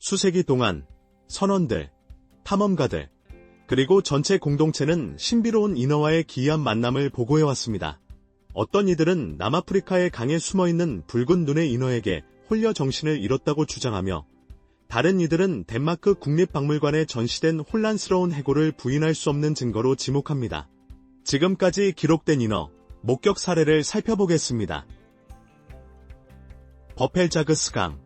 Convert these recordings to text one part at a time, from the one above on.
수세기 동안 선원들, 탐험가들, 그리고 전체 공동체는 신비로운 인어와의 기이한 만남을 보고해왔습니다. 어떤 이들은 남아프리카의 강에 숨어있는 붉은 눈의 인어에게 홀려 정신을 잃었다고 주장하며, 다른 이들은 덴마크 국립박물관에 전시된 혼란스러운 해골을 부인할 수 없는 증거로 지목합니다. 지금까지 기록된 인어, 목격 사례를 살펴보겠습니다. 버펠자그스 강.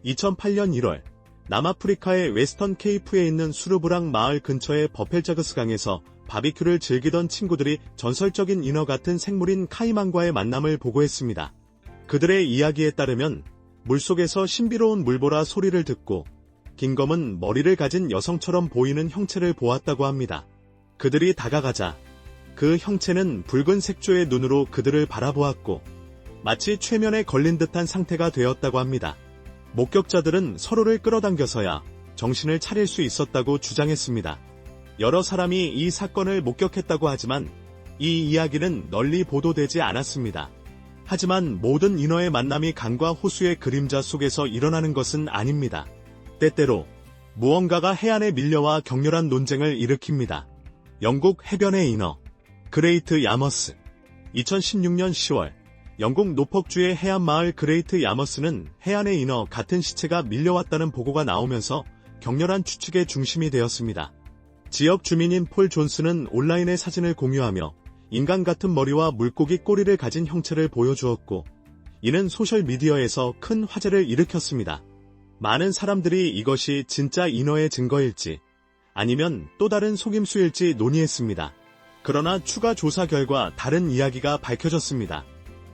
2008년 1월 남아프리카의 웨스턴 케이프에 있는 수르브랑 마을 근처의 버펠자그스 강에서 바비큐를 즐기던 친구들이 전설적인 인어 같은 생물인 카이만과의 만남을 보고했습니다. 그들의 이야기에 따르면 물속에서 신비로운 물보라 소리를 듣고 긴 검은 머리를 가진 여성처럼 보이는 형체를 보았다고 합니다. 그들이 다가가자 그 형체는 붉은 색조의 눈으로 그들을 바라보았고 마치 최면에 걸린 듯한 상태가 되었다고 합니다. 목격자들은 서로를 끌어당겨서야 정신을 차릴 수 있었다고 주장했습니다. 여러 사람이 이 사건을 목격했다고 하지만 이 이야기는 널리 보도되지 않았습니다. 하지만 모든 인어의 만남이 강과 호수의 그림자 속에서 일어나는 것은 아닙니다. 때때로 무언가가 해안에 밀려와 격렬한 논쟁을 일으킵니다. 영국 해변의 인어, 그레이트 야머스. 2016년 10월 영국 노퍽주의 해안마을 그레이트 야머스는 해안의 인어 같은 시체가 밀려왔다는 보고가 나오면서 격렬한 추측의 중심이 되었습니다. 지역 주민인 폴 존스는 온라인에 사진을 공유하며 인간 같은 머리와 물고기 꼬리를 가진 형체를 보여주었고, 이는 소셜미디어에서 큰 화제를 일으켰습니다. 많은 사람들이 이것이 진짜 인어의 증거일지 아니면 또 다른 속임수일지 논의했습니다. 그러나 추가 조사 결과 다른 이야기가 밝혀졌습니다.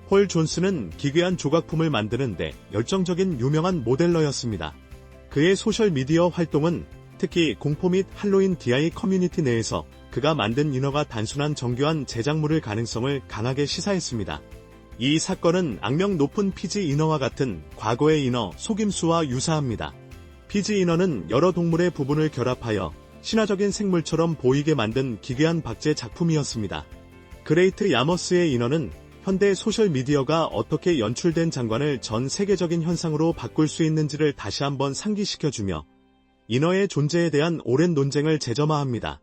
폴 존스는 기괴한 조각품을 만드는데 열정적인 유명한 모델러였습니다. 그의 소셜미디어 활동은 특히 공포 및 할로윈 DI 커뮤니티 내에서 그가 만든 인어가 단순한 정교한 제작물일 가능성을 강하게 시사했습니다. 이 사건은 악명 높은 피지 인어와 같은 과거의 인어 속임수와 유사합니다. 피지 인어는 여러 동물의 부분을 결합하여 신화적인 생물처럼 보이게 만든 기괴한 박제 작품이었습니다. 그레이트 야머스의 인어는 현대 소셜미디어가 어떻게 연출된 장관을 전 세계적인 현상으로 바꿀 수 있는지를 다시 한번 상기시켜주며 인어의 존재에 대한 오랜 논쟁을 재점화합니다.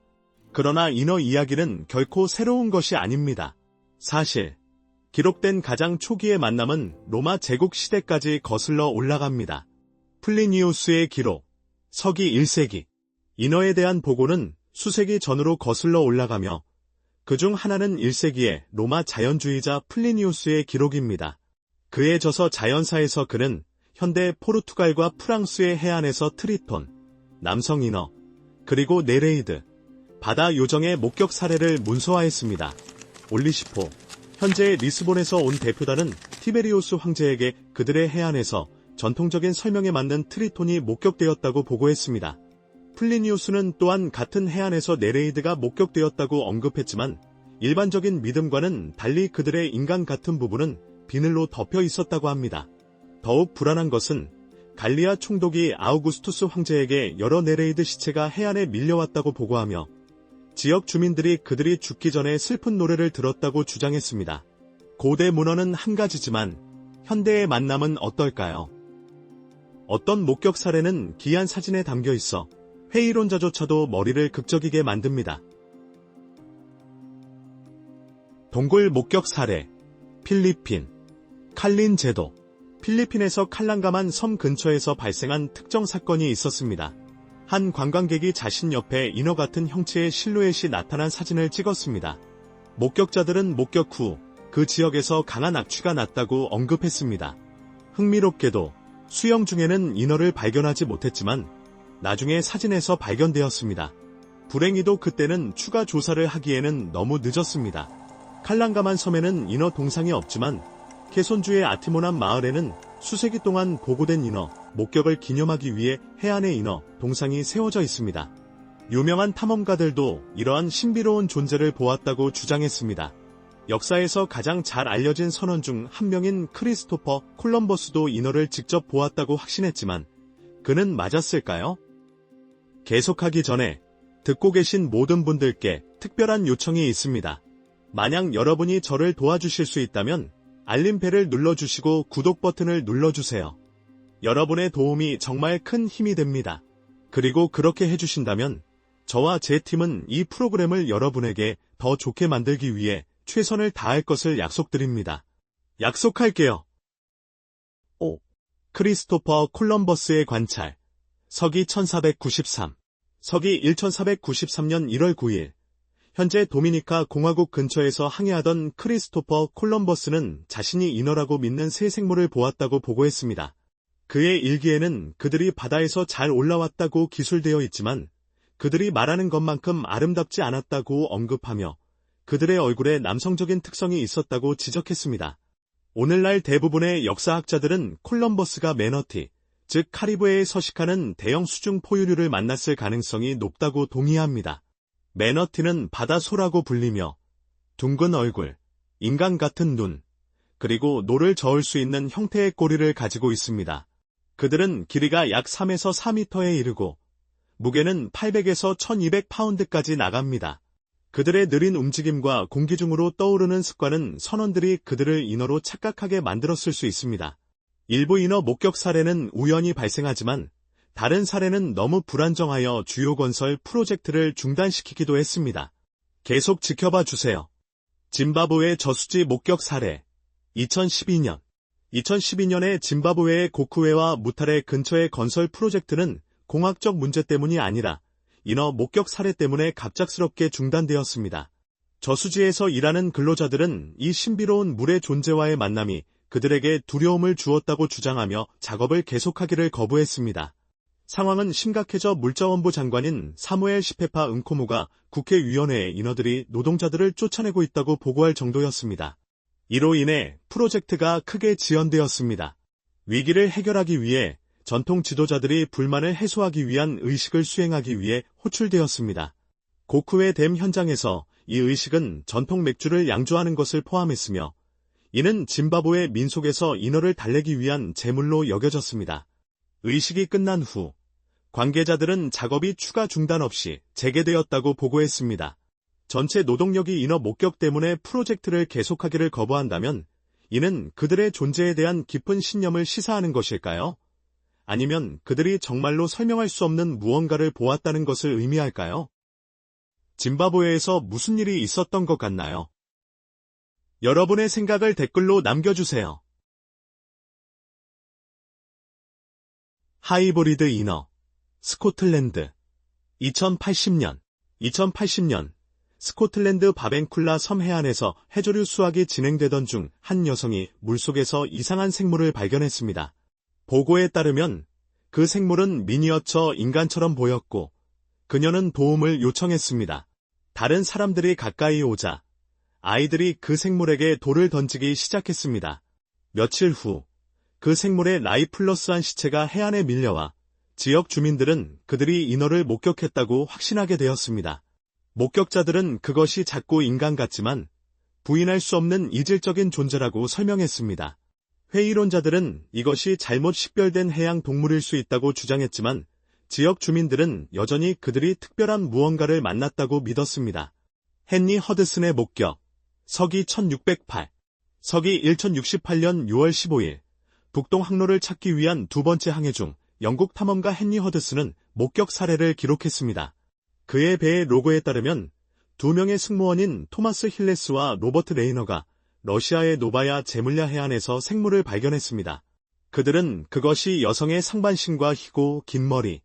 그러나 인어 이야기는 결코 새로운 것이 아닙니다. 사실 기록된 가장 초기의 만남은 로마 제국 시대까지 거슬러 올라갑니다. 플리니우스의 기록, 서기 1세기. 인어에 대한 보고는 수세기 전으로 거슬러 올라가며 그중 하나는 1세기의 로마 자연주의자 플리니우스의 기록입니다. 그의 저서 자연사에서 그는 현대 포르투갈과 프랑스의 해안에서 트리톤, 남성 인어, 그리고 네레이드, 바다 요정의 목격 사례를 문서화했습니다. 올리시포, 현재 리스본에서 온 대표단은 티베리우스 황제에게 그들의 해안에서 전통적인 설명에 맞는 트리톤이 목격되었다고 보고했습니다. 플리니우스는 또한 같은 해안에서 네레이드가 목격되었다고 언급했지만 일반적인 믿음과는 달리 그들의 인간 같은 부분은 비늘로 덮여 있었다고 합니다. 더욱 불안한 것은 갈리아 총독이 아우구스투스 황제에게 여러 네레이드 시체가 해안에 밀려왔다고 보고하며 지역 주민들이 그들이 죽기 전에 슬픈 노래를 들었다고 주장했습니다. 고대 문헌은 한 가지지만 현대의 만남은 어떨까요? 어떤 목격 사례는 기이한 사진에 담겨 있어 회의론자조차도 머리를 극적이게 만듭니다. 동굴 목격 사례. 필리핀. 칼린 제도. 필리핀에서 칼랑가만 섬 근처에서 발생한 특정 사건이 있었습니다. 한 관광객이 자신 옆에 인어 같은 형체의 실루엣이 나타난 사진을 찍었습니다. 목격자들은 목격 후 그 지역에서 강한 악취가 났다고 언급했습니다. 흥미롭게도 수영 중에는 인어를 발견하지 못했지만 나중에 사진에서 발견되었습니다. 불행히도 그때는 추가 조사를 하기에는 너무 늦었습니다. 칼랑가만 섬에는 인어 동상이 없지만 케손주의 아티모난 마을에는 수세기 동안 보고된 인어 목격을 기념하기 위해 해안의 인어 동상이 세워져 있습니다. 유명한 탐험가들도 이러한 신비로운 존재를 보았다고 주장했습니다. 역사에서 가장 잘 알려진 선원 중 한 명인 크리스토퍼 콜럼버스도 인어를 직접 보았다고 확신했지만 그는 맞았을까요? 계속하기 전에 듣고 계신 모든 분들께 특별한 요청이 있습니다. 만약 여러분이 저를 도와주실 수 있다면 알림벨을 눌러주시고 구독 버튼을 눌러주세요. 여러분의 도움이 정말 큰 힘이 됩니다. 그리고 그렇게 해주신다면 저와 제 팀은 이 프로그램을 여러분에게 더 좋게 만들기 위해 최선을 다할 것을 약속드립니다. 약속할게요. 5. 크리스토퍼 콜럼버스의 관찰. 서기 1493. 서기 1493년 1월 9일. 현재 도미니카 공화국 근처에서 항해하던 크리스토퍼 콜럼버스는 자신이 인어라고 믿는 새 생물을 보았다고 보고했습니다. 그의 일기에는 그들이 바다에서 잘 올라왔다고 기술되어 있지만 그들이 말하는 것만큼 아름답지 않았다고 언급하며 그들의 얼굴에 남성적인 특성이 있었다고 지적했습니다. 오늘날 대부분의 역사학자들은 콜럼버스가 매너티, 즉 카리브해에 서식하는 대형 수중 포유류를 만났을 가능성이 높다고 동의합니다. 매너티는 바다소라고 불리며 둥근 얼굴, 인간 같은 눈, 그리고 노를 저을 수 있는 형태의 꼬리를 가지고 있습니다. 그들은 길이가 약 3에서 4m에 이르고 무게는 800에서 1200파운드까지 나갑니다. 그들의 느린 움직임과 공기 중으로 떠오르는 습관은 선원들이 그들을 인어로 착각하게 만들었을 수 있습니다. 일부 인어 목격 사례는 우연히 발생하지만 다른 사례는 너무 불안정하여 주요 건설 프로젝트를 중단시키기도 했습니다. 계속 지켜봐 주세요. 짐바브웨 저수지 목격 사례. 2012년. 2012년에 짐바브웨의 고쿠웨와 무타레 근처의 건설 프로젝트는 공학적 문제 때문이 아니라 인어 목격 사례 때문에 갑작스럽게 중단되었습니다. 저수지에서 일하는 근로자들은 이 신비로운 물의 존재와의 만남이 그들에게 두려움을 주었다고 주장하며 작업을 계속하기를 거부했습니다. 상황은 심각해져 물자원부 장관인 사무엘 시페파 은코무가 국회위원회에 인어들이 노동자들을 쫓아내고 있다고 보고할 정도였습니다. 이로 인해 프로젝트가 크게 지연되었습니다. 위기를 해결하기 위해 전통 지도자들이 불만을 해소하기 위한 의식을 수행하기 위해 호출되었습니다. 고쿠웨 댐 현장에서 이 의식은 전통 맥주를 양조하는 것을 포함했으며 이는 짐바브웨 민속에서 인어를 달래기 위한 제물로 여겨졌습니다. 의식이 끝난 후 관계자들은 작업이 추가 중단 없이 재개되었다고 보고했습니다. 전체 노동력이 인어 목격 때문에 프로젝트를 계속하기를 거부한다면 이는 그들의 존재에 대한 깊은 신념을 시사하는 것일까요? 아니면 그들이 정말로 설명할 수 없는 무언가를 보았다는 것을 의미할까요? 짐바브웨에서 무슨 일이 있었던 것 같나요? 여러분의 생각을 댓글로 남겨주세요. 하이브리드 인어. 스코틀랜드. 2080년. 스코틀랜드 바벤쿨라 섬 해안에서 해조류 수확이 진행되던 중 한 여성이 물속에서 이상한 생물을 발견했습니다. 보고에 따르면 그 생물은 미니어처 인간처럼 보였고 그녀는 도움을 요청했습니다. 다른 사람들이 가까이 오자 아이들이 그 생물에게 돌을 던지기 시작했습니다. 며칠 후 그 생물의 라이플러스한 시체가 해안에 밀려와 지역 주민들은 그들이 인어를 목격했다고 확신하게 되었습니다. 목격자들은 그것이 작고 인간 같지만 부인할 수 없는 이질적인 존재라고 설명했습니다. 회의론자들은 이것이 잘못 식별된 해양 동물일 수 있다고 주장했지만 지역 주민들은 여전히 그들이 특별한 무언가를 만났다고 믿었습니다. 헨리 허드슨의 목격. 서기 1608. 서기 1068년 6월 15일. 북동 항로를 찾기 위한 두 번째 항해 중 영국 탐험가 헨리 허드슨은 목격 사례를 기록했습니다. 그의 배의 로고에 따르면 두 명의 승무원인 토마스 힐레스와 로버트 레이너가 러시아의 노바야 제물야 해안에서 생물을 발견했습니다. 그들은 그것이 여성의 상반신과 희고 긴 머리,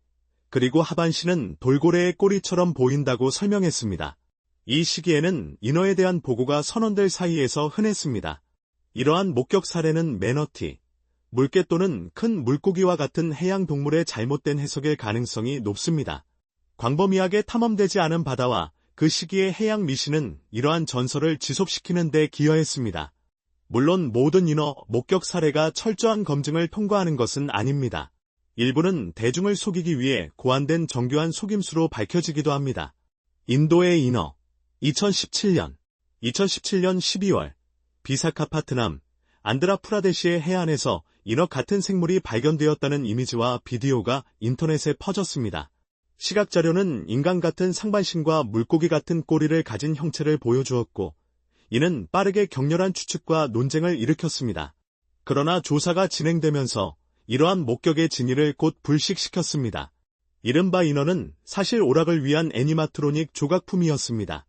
그리고 하반신은 돌고래의 꼬리처럼 보인다고 설명했습니다. 이 시기에는 인어에 대한 보고가 선원들 사이에서 흔했습니다. 이러한 목격 사례는 매너티, 물개 또는 큰 물고기와 같은 해양 동물의 잘못된 해석일 가능성이 높습니다. 광범위하게 탐험되지 않은 바다와 그 시기의 해양 미신은 이러한 전설을 지속시키는 데 기여했습니다. 물론 모든 인어 목격 사례가 철저한 검증을 통과하는 것은 아닙니다. 일부는 대중을 속이기 위해 고안된 정교한 속임수로 밝혀지기도 합니다. 인도의 인어. 2017년 12월 비사카파트남 안드라프라데시의 해안에서 인어 같은 생물이 발견되었다는 이미지와 비디오가 인터넷에 퍼졌습니다. 시각자료는 인간 같은 상반신과 물고기 같은 꼬리를 가진 형체를 보여주었고 이는 빠르게 격렬한 추측과 논쟁을 일으켰습니다. 그러나 조사가 진행되면서 이러한 목격의 진위를 곧 불식시켰습니다. 이른바 인어는 사실 오락을 위한 애니마트로닉 조각품이었습니다.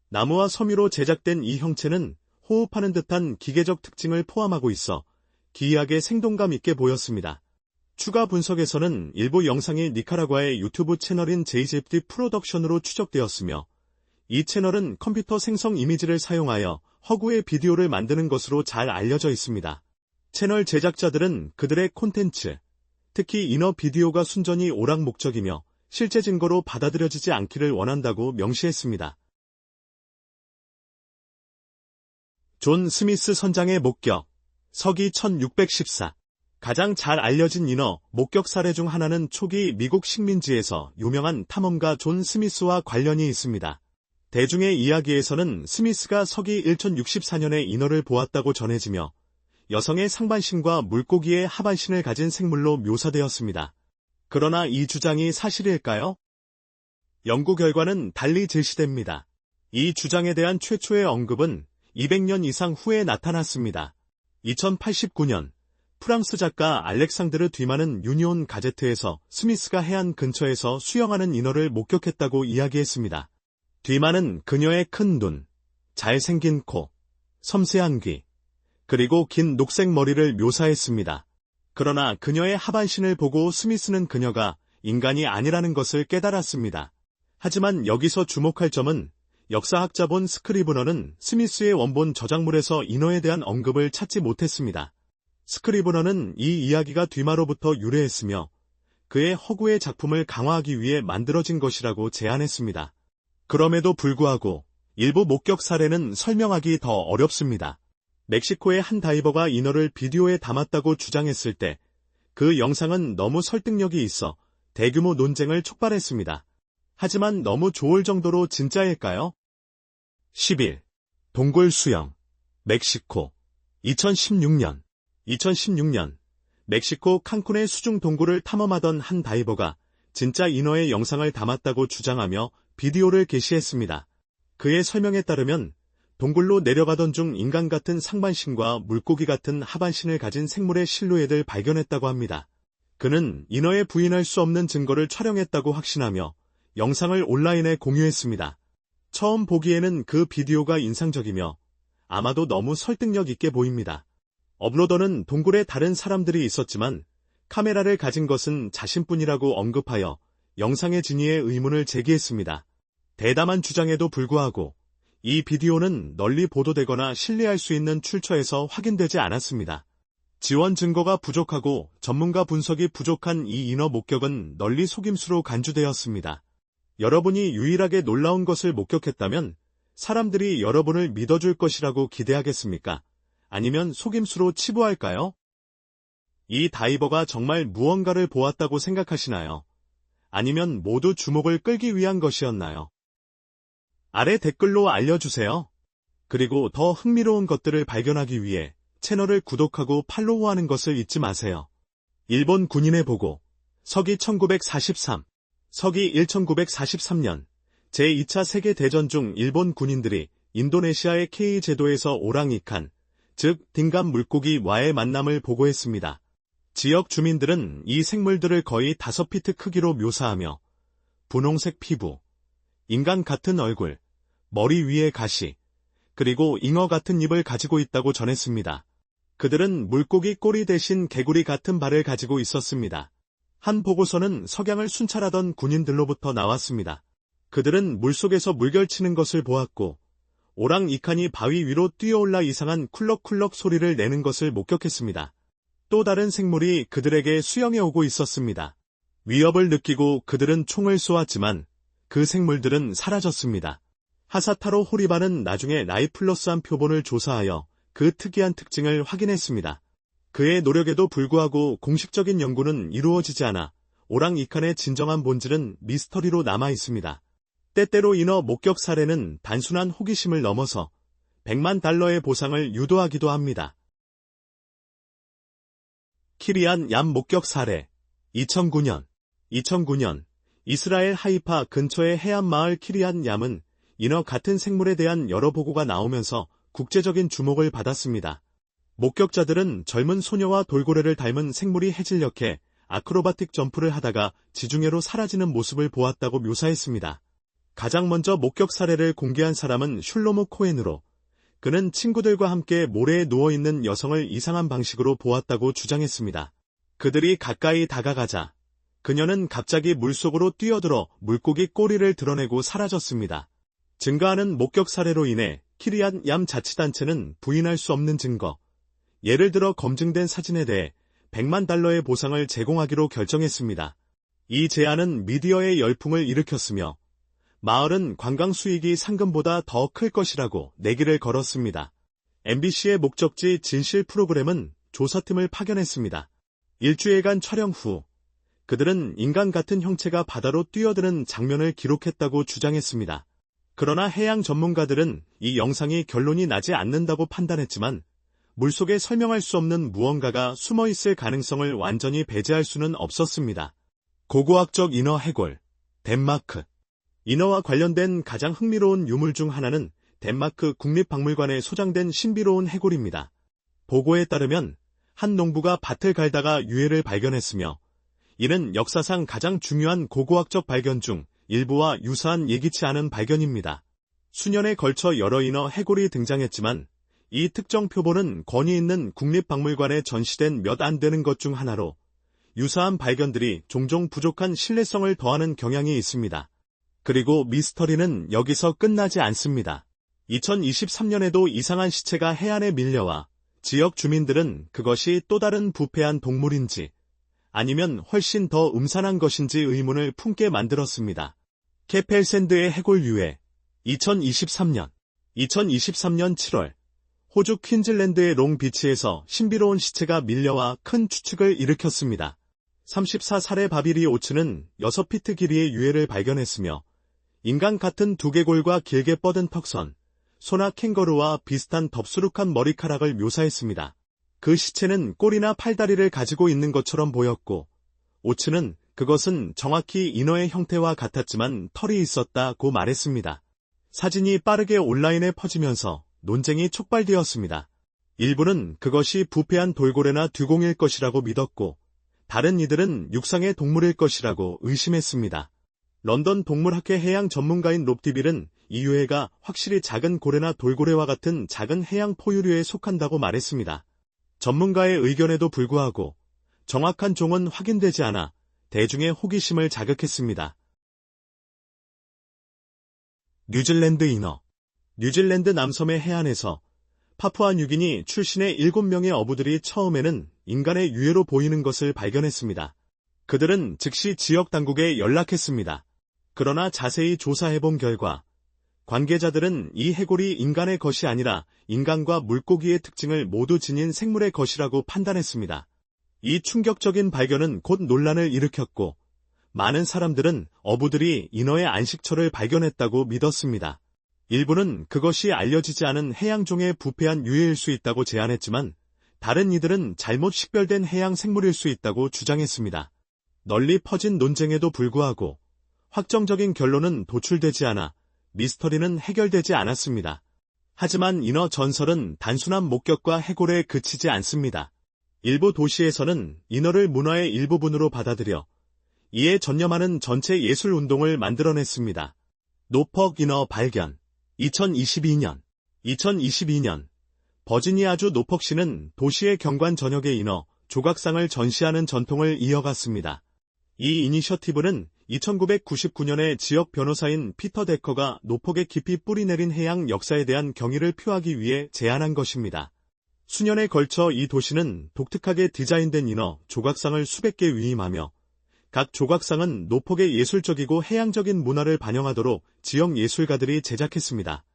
나무와 섬유로 제작된 이 형체는 호흡하는 듯한 기계적 특징을 포함하고 있어 기이하게 생동감 있게 보였습니다. 추가 분석에서는 일부 영상이 니카라과의 유튜브 채널인 JZD 프로덕션으로 추적되었으며 이 채널은 컴퓨터 생성 이미지를 사용하여 허구의 비디오를 만드는 것으로 잘 알려져 있습니다. 채널 제작자들은 그들의 콘텐츠, 특히 인어 비디오가 순전히 오락 목적이며 실제 증거로 받아들여지지 않기를 원한다고 명시했습니다. 존 스미스 선장의 목격, 서기 1614. 가장 잘 알려진 인어 목격 사례 중 하나는 초기 미국 식민지에서 유명한 탐험가 존 스미스와 관련이 있습니다. 대중의 이야기에서는 스미스가 서기 1064년에 인어를 보았다고 전해지며 여성의 상반신과 물고기의 하반신을 가진 생물로 묘사되었습니다. 그러나 이 주장이 사실일까요? 연구 결과는 달리 제시됩니다. 이 주장에 대한 최초의 언급은 200년 이상 후에 나타났습니다. 2089년 프랑스 작가 알렉상드르 뒤마는 유니온 가제트에서 스미스가 해안 근처에서 수영하는 인어를 목격했다고 이야기했습니다. 뒤마는 그녀의 큰 눈, 잘생긴 코, 섬세한 귀, 그리고 긴 녹색 머리를 묘사했습니다. 그러나 그녀의 하반신을 보고 스미스는 그녀가 인간이 아니라는 것을 깨달았습니다. 하지만 여기서 주목할 점은 역사학자 본 스크리브너는 스미스의 원본 저작물에서 인어에 대한 언급을 찾지 못했습니다. 스크리브너는 이 이야기가 뒤마로부터 유래했으며 그의 허구의 작품을 강화하기 위해 만들어진 것이라고 제안했습니다. 그럼에도 불구하고 일부 목격 사례는 설명하기 더 어렵습니다. 멕시코의 한 다이버가 인어를 비디오에 담았다고 주장했을 때 그 영상은 너무 설득력이 있어 대규모 논쟁을 촉발했습니다. 하지만 너무 좋을 정도로 진짜일까요? 10일 동굴 수영 멕시코 2016년 멕시코 칸쿤의 수중 동굴을 탐험하던 한 다이버가 진짜 인어의 영상을 담았다고 주장하며 비디오를 게시했습니다. 그의 설명에 따르면 동굴로 내려가던 중 인간 같은 상반신과 물고기 같은 하반신을 가진 생물의 실루엣을 발견했다고 합니다. 그는 인어에 부인할 수 없는 증거를 촬영했다고 확신하며 영상을 온라인에 공유했습니다. 처음 보기에는 그 비디오가 인상적이며 아마도 너무 설득력 있게 보입니다. 업로더는 동굴에 다른 사람들이 있었지만 카메라를 가진 것은 자신뿐이라고 언급하여 영상의 진위에 의문을 제기했습니다. 대담한 주장에도 불구하고 이 비디오는 널리 보도되거나 신뢰할 수 있는 출처에서 확인되지 않았습니다. 지원 증거가 부족하고 전문가 분석이 부족한 이 인어 목격은 널리 속임수로 간주되었습니다. 여러분이 유일하게 놀라운 것을 목격했다면 사람들이 여러분을 믿어줄 것이라고 기대하겠습니까? 아니면 속임수로 치부할까요? 이 다이버가 정말 무언가를 보았다고 생각하시나요? 아니면 모두 주목을 끌기 위한 것이었나요? 아래 댓글로 알려주세요. 그리고 더 흥미로운 것들을 발견하기 위해 채널을 구독하고 팔로우하는 것을 잊지 마세요. 일본 군인의 보고 서기 1943 서기 1943년 제2차 세계대전 중 일본 군인들이 인도네시아의 K 제도에서 오랑이칸, 즉 딩갑 물고기와의 만남을 보고했습니다. 지역 주민들은 이 생물들을 거의 5피트 크기로 묘사하며 분홍색 피부, 인간 같은 얼굴, 머리 위에 가시, 그리고 잉어 같은 입을 가지고 있다고 전했습니다. 그들은 물고기 꼬리 대신 개구리 같은 발을 가지고 있었습니다. 한 보고서는 석양을 순찰하던 군인들로부터 나왔습니다. 그들은 물속에서 물결치는 것을 보았고 오랑이칸이 바위 위로 뛰어올라 이상한 쿨럭쿨럭 소리를 내는 것을 목격했습니다. 또 다른 생물이 그들에게 수영해 오고 있었습니다. 위협을 느끼고 그들은 총을 쏘았지만 그 생물들은 사라졌습니다. 하사타로 호리바는 나중에 라이플러스한 표본을 조사하여 그 특이한 특징을 확인했습니다. 그의 노력에도 불구하고 공식적인 연구는 이루어지지 않아 오랑이칸의 진정한 본질은 미스터리로 남아 있습니다. 때때로 인어 목격 사례는 단순한 호기심을 넘어서 $1,000,000의 보상을 유도하기도 합니다. 키리안 얌 목격 사례 2009년 이스라엘 하이파 근처의 해안 마을 키리안 얌은 인어 같은 생물에 대한 여러 보고가 나오면서 국제적인 주목을 받았습니다. 목격자들은 젊은 소녀와 돌고래를 닮은 생물이 해질녘에 아크로바틱 점프를 하다가 지중해로 사라지는 모습을 보았다고 묘사했습니다. 가장 먼저 목격 사례를 공개한 사람은 슐로무 코엔으로, 그는 친구들과 함께 모래에 누워있는 여성을 이상한 방식으로 보았다고 주장했습니다. 그들이 가까이 다가가자 그녀는 갑자기 물속으로 뛰어들어 물고기 꼬리를 드러내고 사라졌습니다. 증가하는 목격 사례로 인해 키리앗 얌 자치단체는 부인할 수 없는 증거, 예를 들어 검증된 사진에 대해 $100만 보상을 제공하기로 결정했습니다. 이 제안은 미디어의 열풍을 일으켰으며 마을은 관광 수익이 상금보다 더 클 것이라고 내기를 걸었습니다. MBC의 목적지 진실 프로그램은 조사팀을 파견했습니다. 일주일간 촬영 후 그들은 인간 같은 형체가 바다로 뛰어드는 장면을 기록했다고 주장했습니다. 그러나 해양 전문가들은 이 영상이 결론이 나지 않는다고 판단했지만 물속에 설명할 수 없는 무언가가 숨어있을 가능성을 완전히 배제할 수는 없었습니다. 고고학적 인어 해골, 덴마크. 인어와 관련된 가장 흥미로운 유물 중 하나는 덴마크 국립박물관에 소장된 신비로운 해골입니다. 보고에 따르면 한 농부가 밭을 갈다가 유해를 발견했으며 이는 역사상 가장 중요한 고고학적 발견 중 일부와 유사한 예기치 않은 발견입니다. 수년에 걸쳐 여러 인어 해골이 등장했지만 이 특정 표본은 권위 있는 국립박물관에 전시된 몇 안 되는 것 중 하나로 유사한 발견들이 종종 부족한 신뢰성을 더하는 경향이 있습니다. 그리고 미스터리는 여기서 끝나지 않습니다. 2023년에도 이상한 시체가 해안에 밀려와 지역 주민들은 그것이 또 다른 부패한 동물인지 아니면 훨씬 더 음산한 것인지 의문을 품게 만들었습니다. 케펠샌드의 해골 유해. 2023년 7월 호주 퀸즐랜드의 롱비치에서 신비로운 시체가 밀려와 큰 추측을 일으켰습니다. 34살의 바비리 오츠는 6피트 길이의 유해를 발견했으며 인간 같은 두개골과 길게 뻗은 턱선, 소나 캥거루와 비슷한 덥수룩한 머리카락을 묘사했습니다. 그 시체는 꼬리나 팔다리를 가지고 있는 것처럼 보였고 오츠는 그것은 정확히 인어의 형태와 같았지만 털이 있었다고 말했습니다. 사진이 빠르게 온라인에 퍼지면서 논쟁이 촉발되었습니다. 일부는 그것이 부패한 돌고래나 듀공일 것이라고 믿었고 다른 이들은 육상의 동물일 것이라고 의심했습니다. 런던 동물학회 해양 전문가인 롭디빌은 이 유해가 확실히 작은 고래나 돌고래와 같은 작은 해양 포유류에 속한다고 말했습니다. 전문가의 의견에도 불구하고 정확한 종은 확인되지 않아 대중의 호기심을 자극했습니다. 뉴질랜드 인어. 뉴질랜드 남섬의 해안에서 파푸아뉴기니 출신의 7명의 어부들이 처음에는 인간의 유해로 보이는 것을 발견했습니다. 그들은 즉시 지역 당국에 연락했습니다. 그러나 자세히 조사해본 결과 관계자들은 이 해골이 인간의 것이 아니라 인간과 물고기의 특징을 모두 지닌 생물의 것이라고 판단했습니다. 이 충격적인 발견은 곧 논란을 일으켰고 많은 사람들은 어부들이 인어의 안식처를 발견했다고 믿었습니다. 일부는 그것이 알려지지 않은 해양종의 부패한 유해일 수 있다고 제안했지만 다른 이들은 잘못 식별된 해양 생물일 수 있다고 주장했습니다. 널리 퍼진 논쟁에도 불구하고 확정적인 결론은 도출되지 않아 미스터리는 해결되지 않았습니다. 하지만 인어 전설은 단순한 목격과 해골에 그치지 않습니다. 일부 도시에서는 인어를 문화의 일부분으로 받아들여 이에 전념하는 전체 예술 운동을 만들어냈습니다. 노퍽 인어 발견. 2022년 버지니아주 노퍽시는 도시의 경관 전역의 인어 조각상을 전시하는 전통을 이어갔습니다. 이 이니셔티브는 1999년에 지역 변호사인 피터 데커가 노폭에 깊이 뿌리내린 해양 역사에 대한 경의를 표하기 위해 제안한 것입니다. 수년에 걸쳐 이 도시는 독특하게 디자인된 인어 조각상을 수백 개 위임하며 각 조각상은 노폭의 예술적이고 해양적인 문화를 반영하도록 지역 예술가들이 제작했습니다.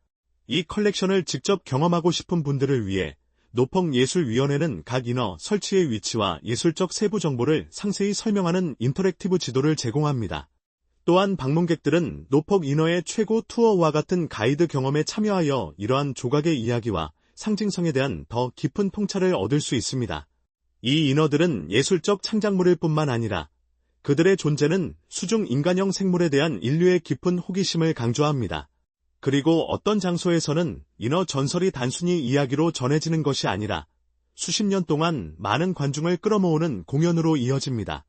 이 컬렉션을 직접 경험하고 싶은 분들을 위해 노폭예술위원회는 각 인어 설치의 위치와 예술적 세부 정보를 상세히 설명하는 인터랙티브 지도를 제공합니다. 또한 방문객들은 노폭 인어의 최고 투어와 같은 가이드 경험에 참여하여 이러한 조각의 이야기와 상징성에 대한 더 깊은 통찰을 얻을 수 있습니다. 이 인어들은 예술적 창작물일 뿐만 아니라 그들의 존재는 수중 인간형 생물에 대한 인류의 깊은 호기심을 강조합니다. 그리고 어떤 장소에서는 인어 전설이 단순히 이야기로 전해지는 것이 아니라 수십 년 동안 많은 관중을 끌어모으는 공연으로 이어집니다.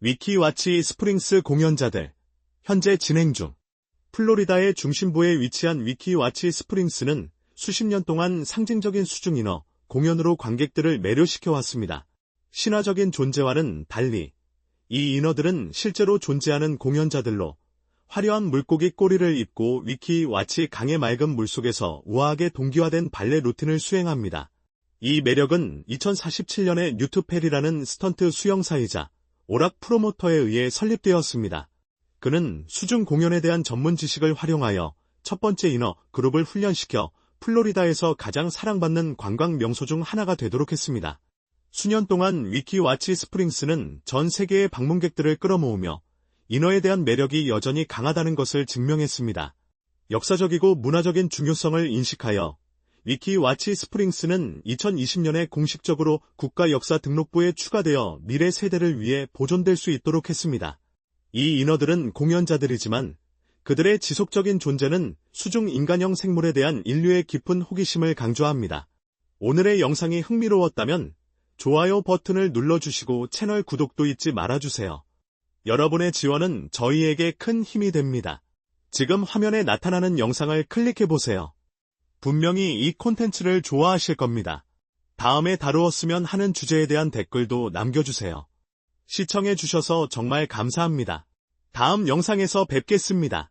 위키 와치 스프링스 공연자들. 현재 진행 중. 플로리다의 중심부에 위치한 위키 와치 스프링스는 수십 년 동안 상징적인 수중 인어 공연으로 관객들을 매료시켜 왔습니다. 신화적인 존재와는 달리 이 인어들은 실제로 존재하는 공연자들로 화려한 물고기 꼬리를 입고 위키 와치 강의 맑은 물속에서 우아하게 동기화된 발레 루틴을 수행합니다. 이 매력은 2047년에 뉴트 페리라는 스턴트 수영사이자 오락 프로모터에 의해 설립되었습니다. 그는 수중 공연에 대한 전문 지식을 활용하여 첫 번째 인어 그룹을 훈련시켜 플로리다에서 가장 사랑받는 관광 명소 중 하나가 되도록 했습니다. 수년 동안 위키 와치 스프링스는 전 세계의 방문객들을 끌어모으며 인어에 대한 매력이 여전히 강하다는 것을 증명했습니다. 역사적이고 문화적인 중요성을 인식하여 위키 와치 스프링스는 2020년에 공식적으로 국가역사등록부에 추가되어 미래 세대를 위해 보존될 수 있도록 했습니다. 이 인어들은 공연자들이지만 그들의 지속적인 존재는 수중 인간형 생물에 대한 인류의 깊은 호기심을 강조합니다. 오늘의 영상이 흥미로웠다면 좋아요 버튼을 눌러주시고 채널 구독도 잊지 말아주세요. 여러분의 지원은 저희에게 큰 힘이 됩니다. 지금 화면에 나타나는 영상을 클릭해보세요. 분명히 이 콘텐츠를 좋아하실 겁니다. 다음에 다루었으면 하는 주제에 대한 댓글도 남겨주세요. 시청해주셔서 정말 감사합니다. 다음 영상에서 뵙겠습니다.